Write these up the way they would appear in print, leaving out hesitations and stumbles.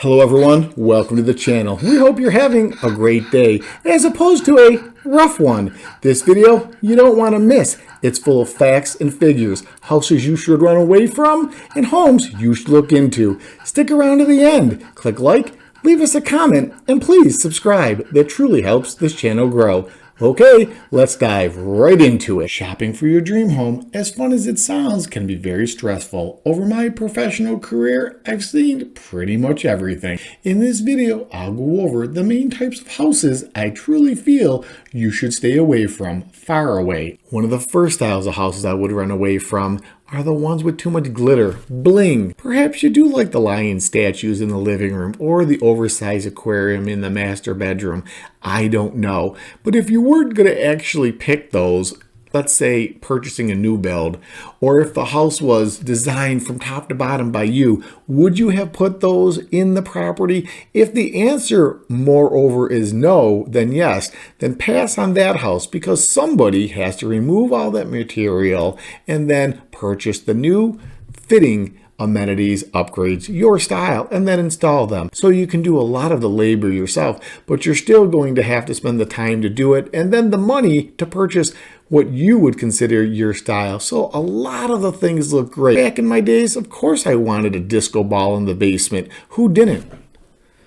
Hello everyone, welcome to the channel. We hope you're having a great day as opposed to a rough one. This video you don't want to miss. It's full of facts and figures, houses you should run away from, and homes you should look into. Stick around to the end, click like, leave us a comment, and please subscribe. That truly helps this channel grow. Okay, let's dive right into it. Shopping for your dream home, as fun as it sounds, can be very stressful. Over my professional career, I've seen pretty much everything. In this video, I'll go over the main types of houses I truly feel you should stay away from, far away. One of the first styles of houses I would run away from are the ones with too much glitter, bling. Perhaps you do like the lion statues in the living room or the oversized aquarium in the master bedroom. I don't know. But if you weren't going to actually pick those, let's say purchasing a new build, or if the house was designed from top to bottom by you, would you have put those in the property? If the answer, moreover, is no, then yes, then pass on that house because somebody has to remove all that material and then purchase the new fitting amenities, upgrades, your style, and then install them. So you can do a lot of the labor yourself, but you're still going to have to spend the time to do it and then the money to purchase what you would consider your style. So a lot of the things look great. Back in my days, of course I wanted a disco ball in the basement. Who didn't?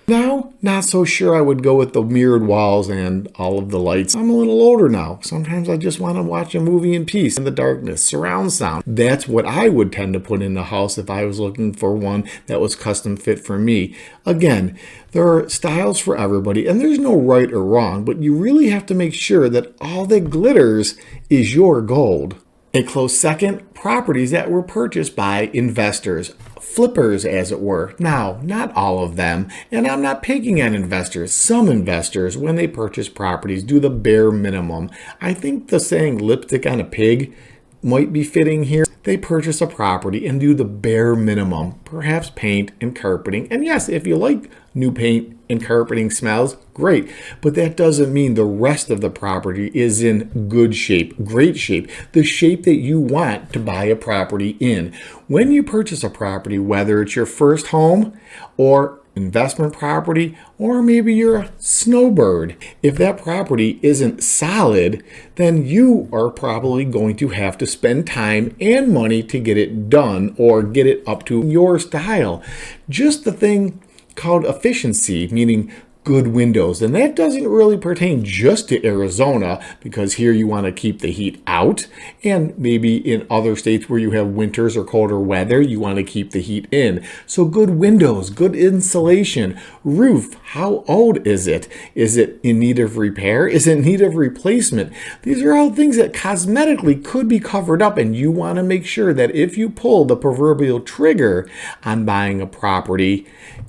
Now, not so sure I would go with the mirrored walls and all of the lights. I'm a little older now. Sometimes I just want to watch a movie in peace, in the darkness, surround sound. That's what I would tend to put in the house if I was looking for one that was custom fit for me. Again, there are styles for everybody and there's no right or wrong, but you really have to make sure that all that glitters is your gold. A close second, properties that were purchased by investors. Flippers, as it were. Now, not all of them, and I'm not picking on investors. Some investors, when they purchase properties, do the bare minimum. I think the saying lipstick on a pig might be fitting here. They purchase a property and do the bare minimum, perhaps paint and carpeting. And yes, if you like new paint and carpeting smells, great. But that doesn't mean the rest of the property is in good shape, great shape, the shape that you want to buy a property in. When you purchase a property, whether it's your first home or investment property, or maybe you're a snowbird, if that property isn't solid, then you are probably going to have to spend time and money to get it done or get it up to your style. Just the thing called efficiency, meaning good windows. And that doesn't really pertain just to Arizona because here you want to keep the heat out. And maybe in other states where you have winters or colder weather, you want to keep the heat in. So good windows, good insulation, roof. How old is it? Is it in need of repair? Is it in need of replacement? These are all things that cosmetically could be covered up. And you want to make sure that if you pull the proverbial trigger on buying a property,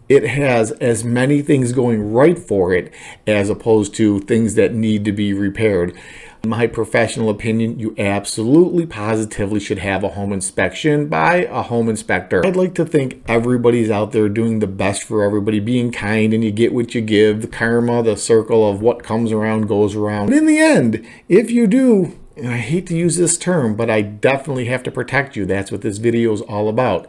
it has as many things going right for it as opposed to things that need to be repaired. In my professional opinion, you absolutely positively should have a home inspection by a home inspector. I'd like to think everybody's out there doing the best for everybody, being kind, and you get what you give. The karma, the circle of what comes around goes around. But in the end, if you do, and I hate to use this term, but I definitely have to protect you. That's what this video is all about.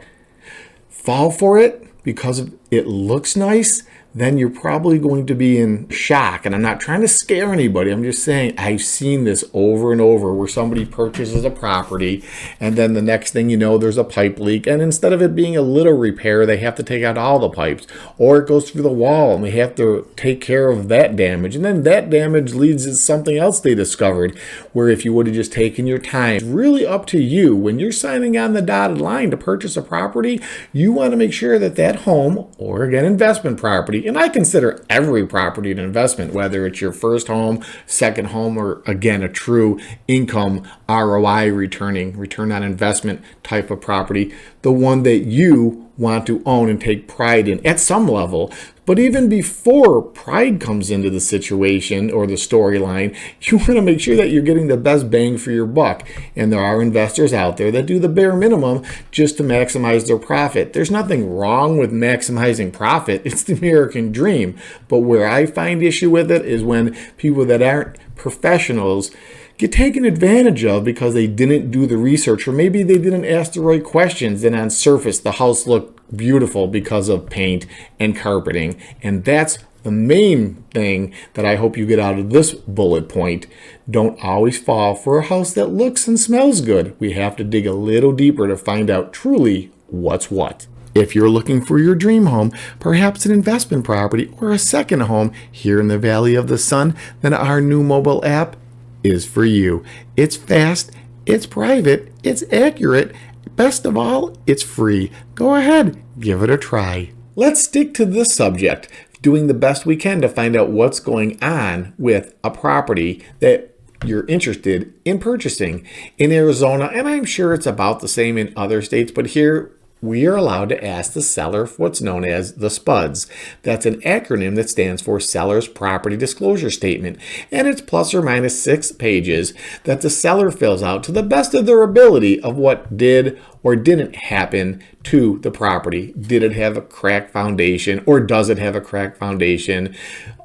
Fall for it because it looks nice, then you're probably going to be in shock. And I'm not trying to scare anybody. I'm just saying I've seen this over and over where somebody purchases a property and then the next thing you know, there's a pipe leak. And instead of it being a little repair, they have to take out all the pipes, or it goes through the wall and they have to take care of that damage. And then that damage leads to something else they discovered, where if you would have just taken your time, it's really up to you. When you're signing on the dotted line to purchase a property, you want to make sure that that home, or again, investment property, and I consider every property an investment, whether it's your first home, second home, or again, a true income ROI return on investment type of property, the one that you want to own and take pride in at some level. But even before pride comes into the situation or the storyline, you want to make sure that you're getting the best bang for your buck. And there are investors out there that do the bare minimum just to maximize their profit. There's nothing wrong with maximizing profit. It's the American dream. But where I find issue with it is when people that aren't professionals get taken advantage of because they didn't do the research, or maybe they didn't ask the right questions, and on surface the house looked beautiful because of paint and carpeting. And that's the main thing that I hope you get out of this bullet point. Don't always fall for a house that looks and smells good. We have to dig a little deeper to find out truly what's what. If you're looking for your dream home, perhaps an investment property or a second home here in the Valley of the Sun, then our new mobile app is for you. It's fast, it's private, it's accurate. Best of all, it's free. Go ahead, give it a try. Let's stick to this subject, doing the best we can to find out what's going on with a property that you're interested in purchasing in Arizona. And I'm sure it's about the same in other states, but here we are allowed to ask the seller for what's known as the SPUDs. That's an acronym that stands for Seller's Property Disclosure Statement, and it's plus or minus 6 pages that the seller fills out to the best of their ability of what did or didn't happen to the property. Did it have a cracked foundation, or does it have a cracked foundation?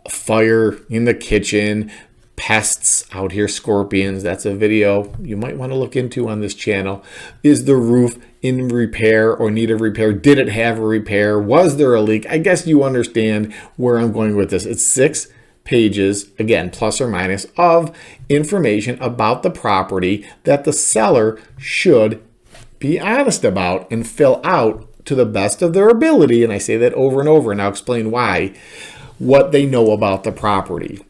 Fire in the kitchen, pests out here, scorpions. That's a video you might want to look into on this channel. Is the roof in repair or need of repair? Did it have a repair? Was there a leak? I guess you understand where I'm going with this. It's 6 pages, again, plus or minus, of information about the property that the seller should be honest about and fill out to the best of their ability. And I say that over and over, and I'll explain why, what they know about the property.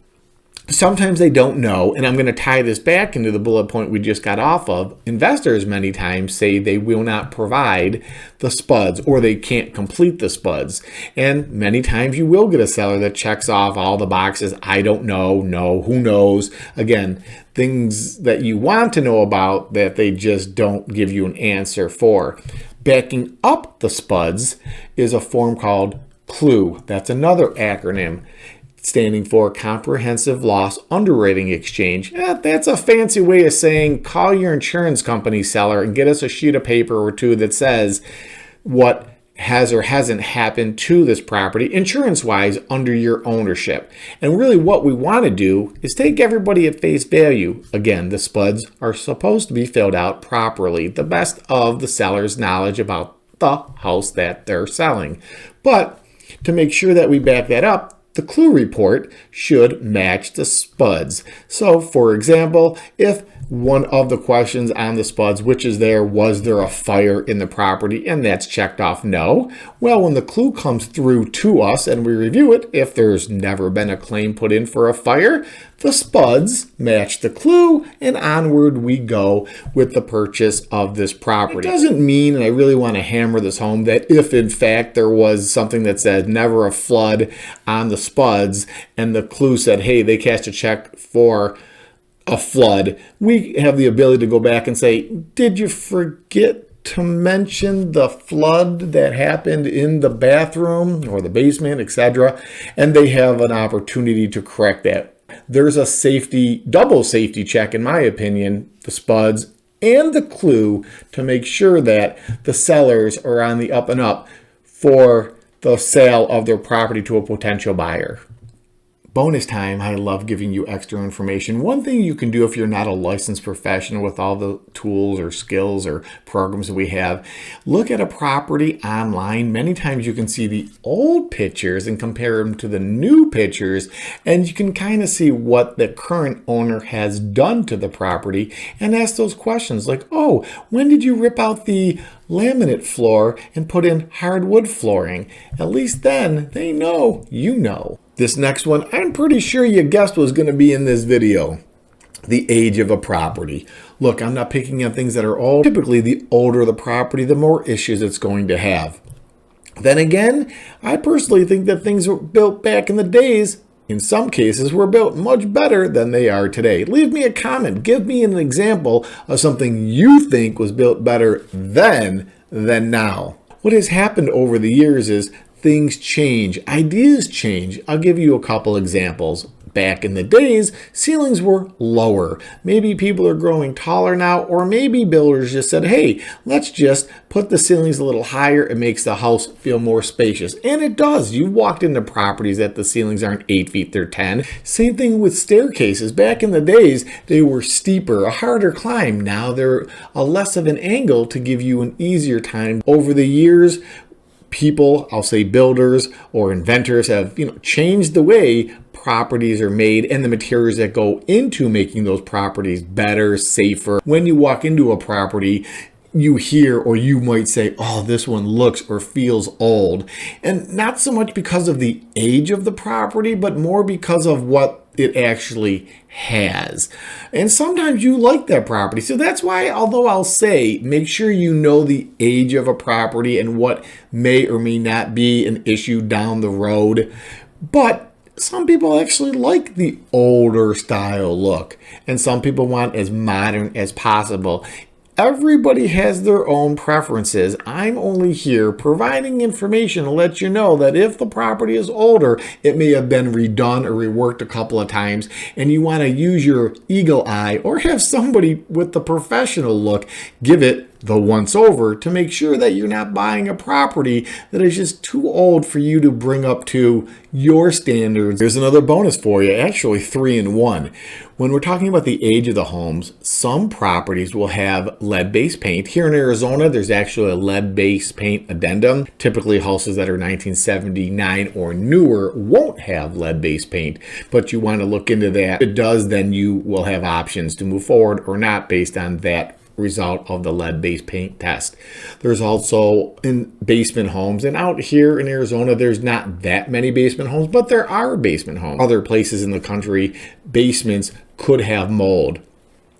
Sometimes they don't know, and I'm going to tie this back into the bullet point we just got off of. Investors many times say they will not provide the SPUDs, or they can't complete the SPUDs. And many times you will get a seller that checks off all the boxes. I don't know, no, who knows? Again, things that you want to know about that they just don't give you an answer for. Backing up the SPUDs is a form called CLUE. That's another acronym, standing for Comprehensive Loss Underwriting Exchange. That's a fancy way of saying call your insurance company, seller, and get us a sheet of paper or two that says what has or hasn't happened to this property insurance-wise under your ownership. And really what we want to do is take everybody at face value. Again, the SPUDs are supposed to be filled out properly, the best of the seller's knowledge about the house that they're selling. But to make sure that we back that up, the CLUE report should match the SPUDs. So, for example, if one of the questions on the SPUDs, which is there, was there a fire in the property, and that's checked off no, well, when the CLUE comes through to us and we review it, if there's never been a claim put in for a fire, the SPUDs match the CLUE, and onward we go with the purchase of this property. It doesn't mean, and I really want to hammer this home, that if in fact there was something that said never a flood on the SPUDs and the CLUE said, hey, they cashed a check for a flood, we have the ability to go back and say, did you forget to mention the flood that happened in the bathroom or the basement, etc.? And they have an opportunity to correct that. There's a safety, double safety check, in my opinion, the SPUDs and the CLUE, to make sure that the sellers are on the up and up for the sale of their property to a potential buyer. Bonus time, I love giving you extra information. One thing you can do if you're not a licensed professional with all the tools or skills or programs that we have, look at a property online. Many times you can see the old pictures and compare them to the new pictures, and you can kind of see what the current owner has done to the property and ask those questions like, oh, when did you rip out the laminate floor and put in hardwood flooring? At least then they know you know. This next one, I'm pretty sure you guessed was going to be in this video. The age of a property. Look, I'm not picking on things that are old. Typically, the older the property, the more issues it's going to have. Then again, I personally think that things were built back in the days, in some cases, were built much better than they are today. Leave me a comment. Give me an example of something you think was built better then than now. What has happened over the years is things change, ideas change. I'll give you a couple examples. Back in the days, ceilings were lower. Maybe people are growing taller now, or maybe builders just said, hey, let's just put the ceilings a little higher. It makes the house feel more spacious. And it does. You walked into properties that the ceilings aren't 8 feet, they're 10. Same thing with staircases. Back in the days, they were steeper, a harder climb. Now they're a less of an angle to give you an easier time. Over the years, people, I'll say builders or inventors, have changed the way properties are made and the materials that go into making those properties better, safer. When you walk into a property, you hear, or you might say, oh, this one looks or feels old. And not so much because of the age of the property, but more because of what it actually has. And sometimes you like that property. So that's why, although I'll say, make sure you know the age of a property and what may or may not be an issue down the road. But some people actually like the older style look, and some people want as modern as possible. Everybody has their own preferences. I'm only here providing information to let you know that if the property is older, it may have been redone or reworked a couple of times, and you want to use your eagle eye or have somebody with the professional look give it the once over to make sure that you're not buying a property that is just too old for you to bring up to your standards. There's another bonus for you, actually 3 in 1. When we're talking about the age of the homes, some properties will have lead-based paint. Here in Arizona, there's actually a lead-based paint addendum. Typically, houses that are 1979 or newer won't have lead-based paint, but you want to look into that. If it does, then you will have options to move forward or not based on that result of the lead-based paint test. There's also in basement homes, and out here in Arizona, there's not that many basement homes, but there are basement homes. Other places in the country, basements could have mold.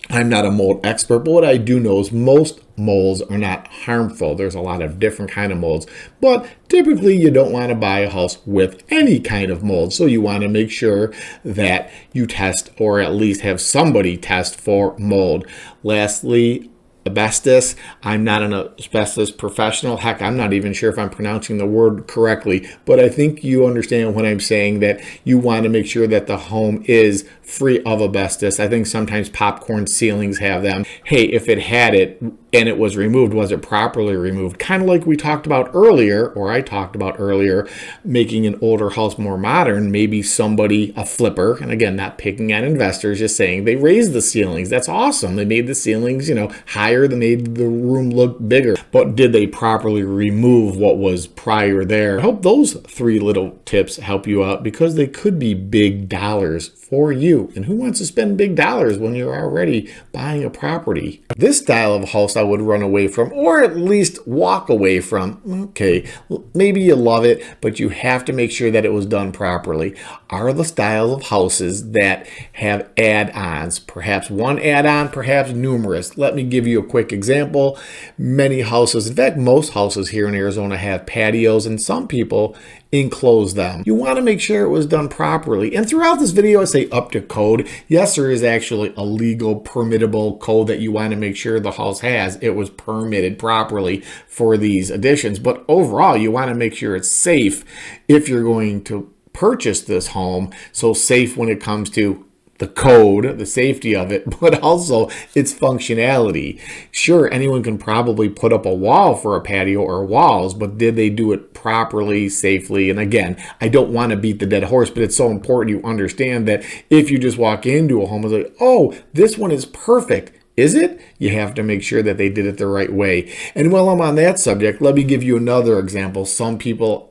I'm not a mold expert, but what I do know is most molds are not harmful. There's a lot of different kind of molds, but typically you don't want to buy a house with any kind of mold. So you want to make sure that you test, or at least have somebody test for mold. Lastly, asbestos. I'm not an asbestos professional. Heck, I'm not even sure if I'm pronouncing the word correctly, but I think you understand when I'm saying that you want to make sure that the home is free of asbestos. I think sometimes popcorn ceilings have them. Hey, if it had it and it was removed, was it properly removed? Kind of like we talked about earlier, or I talked about earlier, making an older house more modern. Maybe somebody, a flipper, and again, not picking on investors, just saying they raised the ceilings. That's awesome. They made the ceilings, higher. They made the room look bigger. But did they properly remove what was prior there? I hope those 3 little tips help you out, because they could be big dollars for you. And who wants to spend big dollars when you're already buying a property? This style of house I would run away from, or at least walk away from. Okay, maybe you love it, but you have to make sure that it was done properly. Are the styles of houses that have add-ons, perhaps one add-on, perhaps numerous. Let me give you a quick example. Many houses, in fact, most houses here in Arizona have patios, and some people enclose them. You want to make sure it was done properly. And throughout this video, I say up to code. Yes, there is actually a legal permittable code that you want to make sure the house has. It was permitted properly for these additions. But overall, you want to make sure it's safe if you're going to purchase this home. So safe when it comes to the code, the safety of it, but also its functionality. Sure, anyone can probably put up a wall for a patio or walls, but did they do it properly, safely? And again, I don't want to beat the dead horse, but it's so important you understand that if you just walk into a home and like, oh, this one is perfect. Is it? You have to make sure that they did it the right way. And while I'm on that subject, let me give you another example. Some people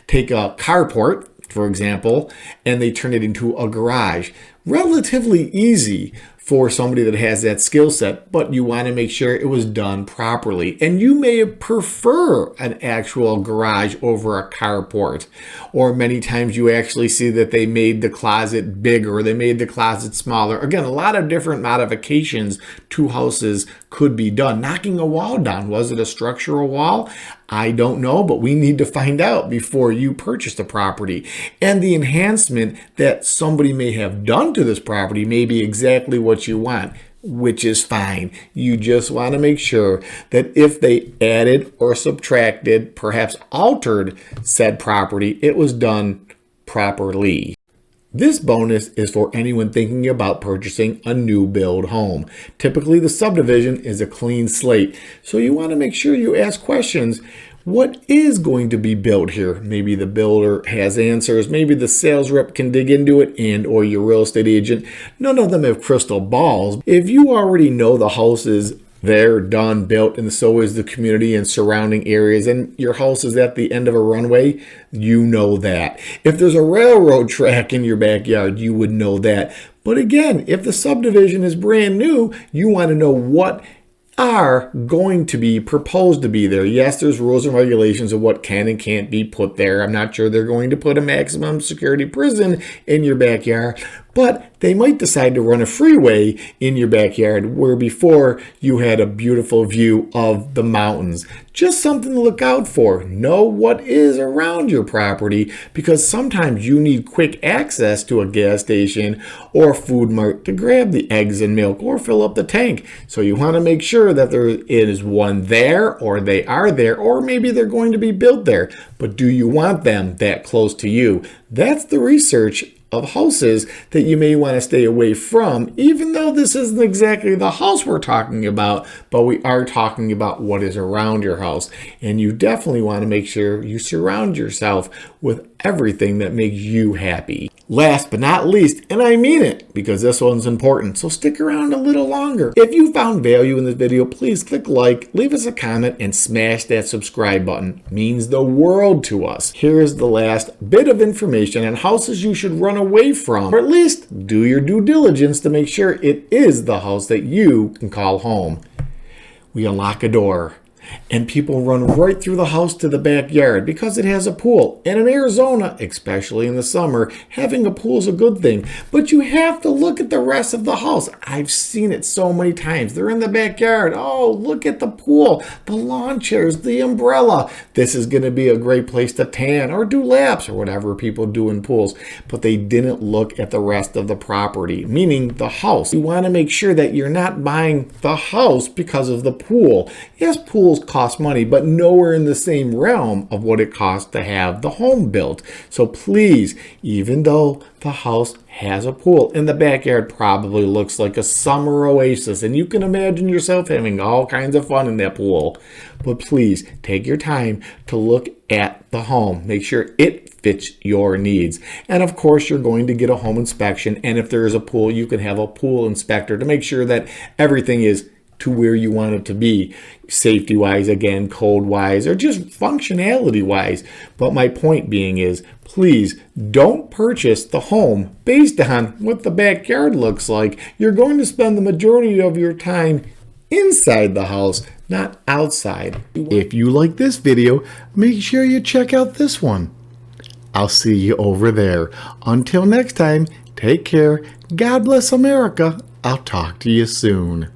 take a carport, for example, and they turn it into a garage. Relatively easy for somebody that has that skill set, but you want to make sure it was done properly. And you may prefer an actual garage over a carport, or many times you actually see that they made the closet bigger, or they made the closet smaller. Again, a lot of different modifications to houses could be done. Knocking a wall down, was it a structural wall? I don't know, but we need to find out before you purchase the property. And the enhancement that somebody may have done to this property may be exactly what you want, which is fine. You just want to make sure that if they added or subtracted, perhaps altered said property, it was done properly. This bonus is for anyone thinking about purchasing a new build home. Typically, the subdivision is a clean slate, so you want to make sure you ask questions. What is going to be built here? Maybe the builder has answers. Maybe the sales rep can dig into it, and or your real estate agent. None of them have crystal balls. If you already know the house is there, done, built, and so is the community and surrounding areas, and your house is at the end of a runway, you know that. If there's a railroad track in your backyard, you would know that. But again, if the subdivision is brand new, you want to know what are going to be proposed to be there. Yes, there's rules and regulations of what can and can't be put there. I'm not sure they're going to put a maximum security prison in your backyard, but they might decide to run a freeway in your backyard where before you had a beautiful view of the mountains. Just something to look out for. Know what is around your property, because sometimes you need quick access to a gas station or food mart to grab the eggs and milk or fill up the tank. So you want to make sure that there is one there, or they are there, or maybe they're going to be built there. But do you want them that close to you? That's the research of houses that you may want to stay away from, even though this isn't exactly the house we're talking about, but we are talking about what is around your house. And you definitely want to make sure you surround yourself with everything that makes you happy. Last but not least, and I mean it, because this one's important, so stick around a little longer. If you found value in this video, please click like, leave us a comment, and smash that subscribe button. It means the world to us. Here's the last bit of information on houses you should run away from, or at least do your due diligence to make sure it is the house that you can call home. We unlock a door, and people run right through the house to the backyard because it has a pool. And in Arizona, especially in the summer, having a pool is a good thing. But you have to look at the rest of the house. I've seen it so many times. They're in the backyard. Oh, look at the pool, the lawn chairs, the umbrella. This is going to be a great place to tan or do laps or whatever people do in pools. But they didn't look at the rest of the property, meaning the house. You want to make sure that you're not buying the house because of the pool. Yes, pools cost money, but nowhere in the same realm of what it costs to have the home built. So please, even though the house has a pool and the backyard probably looks like a summer oasis, and you can imagine yourself having all kinds of fun in that pool, but please take your time to look at the home. Make sure it fits your needs. And of course, you're going to get a home inspection, and if there is a pool, you can have a pool inspector to make sure that everything is to where you want it to be, safety wise, again, code wise, or just functionality wise. But my point being is, please don't purchase the home based on what the backyard looks like. You're going to spend the majority of your time inside the house, not outside. If you like this video, make sure you check out this one. I'll see you over there. Until next time, take care. God bless America. I'll talk to you soon.